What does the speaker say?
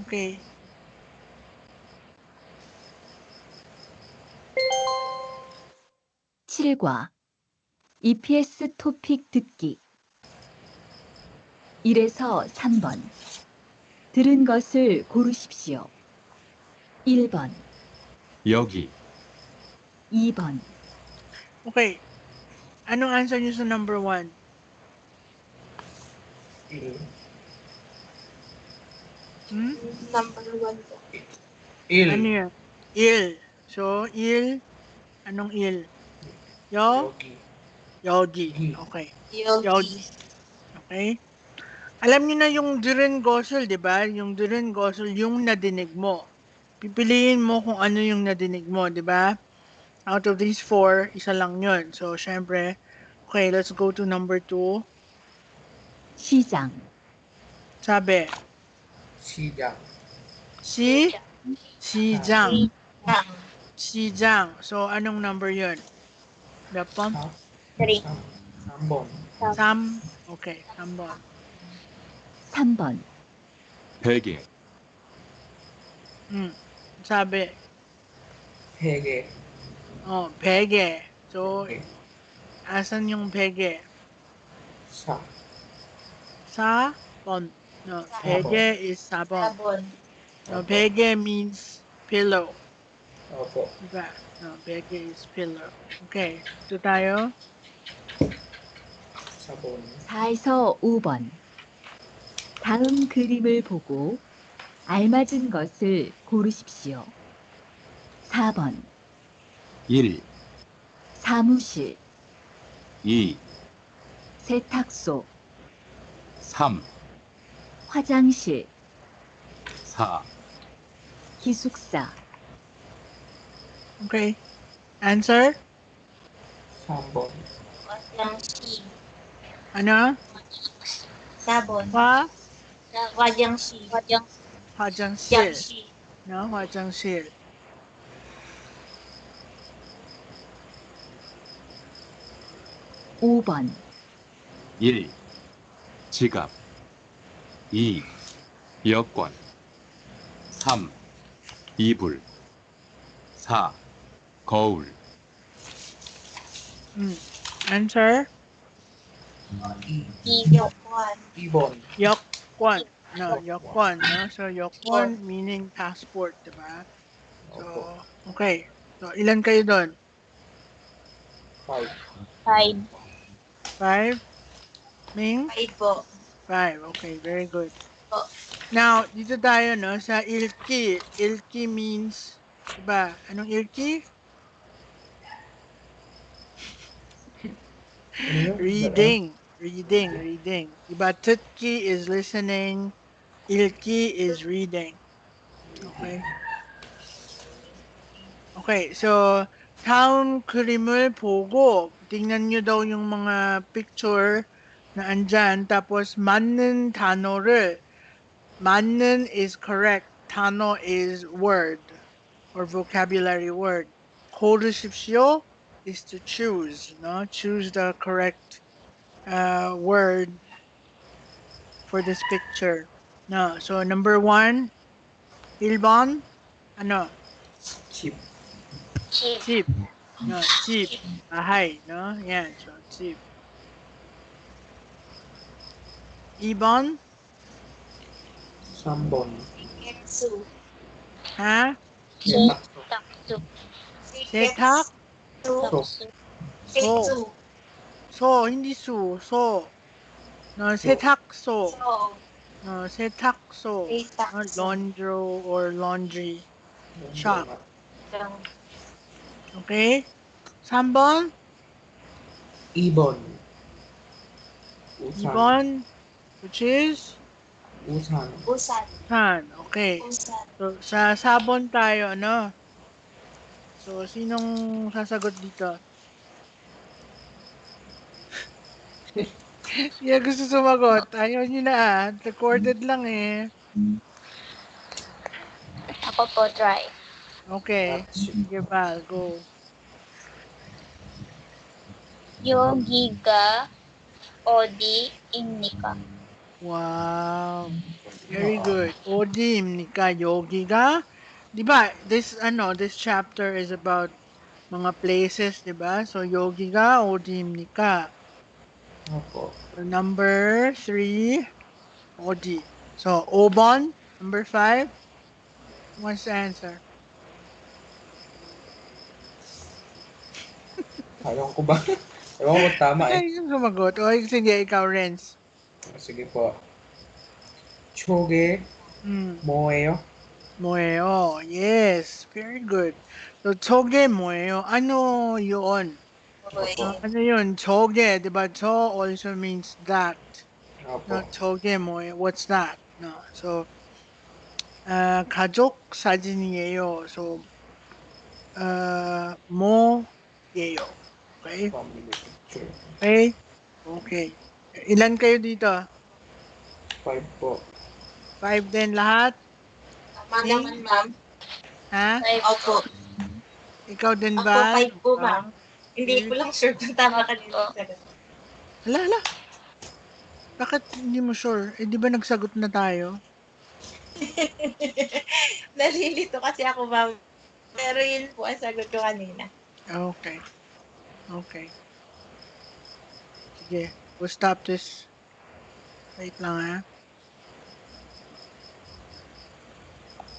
Okay. (7과) EPS 토픽 듣기 1에서 3번 들은 것을 고르십시오. 1번, 여기, 2번, Okay. Anong answer niyo sa number 1? Hmm? Number 1 po. Ano yun? Il. So, il. Anong il? Yogi. Okay. Yogi. Okay. Alam niyo na yung Duren Gosel, di ba? Yung Duren Gosel, yung nadinig mo. Pipiliin mo kung ano yung nadinig mo, di ba? Out of these 4, isa lang yun. So, syempre, okay, let's go to number 2. 시장, Sabi, 시장, Sijang. Yang. Sijang. So, anong number yun?몇 번? 3. 3번, Okay, 3번. 3번, 베개, Sabi, 베개, 베개. So, asan yung 베개? 4, 4번. No, 베개 is 4번. Sabon. No, 베개 means pillow. opo, Diba? No, 베개 is pillow. Okay, ito tayo. 4번, 4에서 5번 다음 그림을 보고 알맞은 것을 고르십시오. 4번, 1, 사무실, 2, 세탁소, 3, 화장실, 4, 기숙사, Okay. Answer? 3번, Wadyangshi. Ano? Sabon. Wadyang실. Wadyangshi. No, 화장실. 5번, 1, 지갑, 2, 여권, 3, 이불, 4, 거울, Answer? 2번. 2번, 여권. No, 여권. No? So, 여권 meaning passport, diba? opo, So, okay. So, ilan kayo doon? 5, 5. 5? Ming? 5 po. 5. Okay, very good. Po. Now, dito tayo, no, sa ilki. Ilki means, diba? Anong ilki? Reading. Diba, tutki is listening. Ilki is reading. Okay. Okay, so 다음 그림을 보고 tingnan nyo daw yung mga picture na andyan tapos 맞는 단어를 맞는 is correct, 단어 is word or vocabulary word. 고르십시오 is to choose, no? Choose the correct word for this picture. No, so number 1, 1번 ano? 집, 집. No, 집. Bahay, no? Yan, so 집. 2번, 3번, Ketsu. ha? 세탁소, 세탁? Ketsu. 소, hindi 수, 소. No, 세탁소. No, 세탁소. No, laundry or laundry shop. Okay? 3번, 2번, 우산, 2번, which is? 우산, San. Okay. So, sa 4번 tayo, ano? So, sinong sasagot dito? Siya gusto sumagot. Ayaw niyo na. Recorded lang eh. Ako po, try. Okay. Sige, Val. Go. Yogiga Odi Innika. Wow. Very good. Odimnika yogiga. 'Di ba? This chapter is about mga places, 'di ba? So yogiga odimnika. Opo. Number 3, odi. So Obon, number 5. Who wants to answer? Ewan ko ba? Ewan ko tama eh. Ay, yung sumagot. O, sige, ikaw, Renz. Sige po. Choge moeo. Moeo. Yes. Very good. So, choge moeo. Ano yun? Opo. Ano yun? Choge, di ba? Cho also means that. Opo. No, choge moeo. What's that? No. So, 가족 사진이에요. So, mo예요. Okay? Family picture. Okay? Okay. Ilan kayo dito? 5 po. 5 din lahat? Tama naman, ma'am. Ha? Opo. Ikaw din Ako, ba? 5 po, ma'am. Hindi ko lang sure kung tama ka din yung sagot. Hala. Bakit hindi mo sure? Eh, di ba nagsagot na tayo? Nalilito kasi ako, ma'am. Pero yun po ang sagot ko kanina. Okay. Okay. Sige. We'll stop this. Wait lang ha.